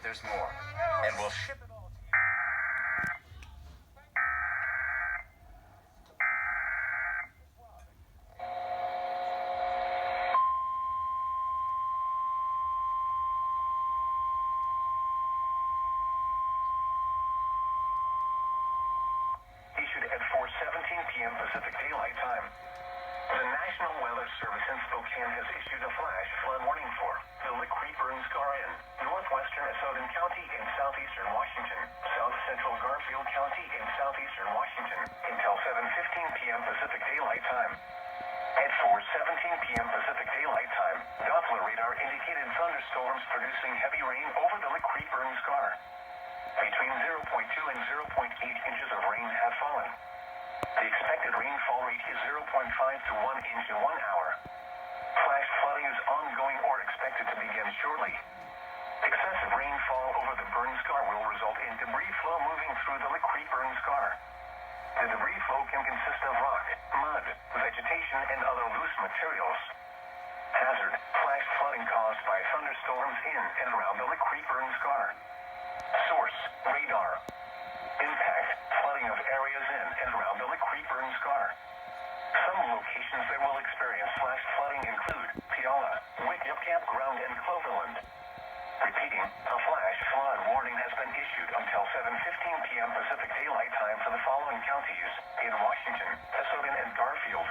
there's more. And we'll ship it all to you. Issued at 4:17 p.m. Pacific Daylight Time. The National Weather Service in Spokane has issued a flash flood warning for the Lick Creek Burn Scar in northwestern Essotin County in southeastern Washington, south central Garfield County in southeastern Washington, until 7:15 p.m. Pacific Daylight Time. At 4:17 p.m. Pacific Daylight Time, Doppler radar indicated thunderstorms producing heavy rain over the Lick Creek Burn Scar. Between 0.2 and 0.8 inches of rain have fallen. The expected rainfall rate is 0.5 to 1 inch in 1 hour. Flash flooding is ongoing or expected to begin shortly. Excessive rainfall over the burn scar will result in debris flow moving through the Lick Creek Burn Scar. The debris flow can consist of rock, mud, vegetation, and other loose materials. Hazard: flash flooding caused by thunderstorms in and around the Lick Creek Burn Scar. Source: radar. Impact: flooding of areas in and around the Lick Creek Burn Scar. Some locations that will experience flash flooding include Puyallup, Wickup Campground, and Cloverland. Repeating, a flash flood warning has been issued until 7:15 p.m. Pacific Daylight Time for the following counties in Washington, Essotin, and Garfield.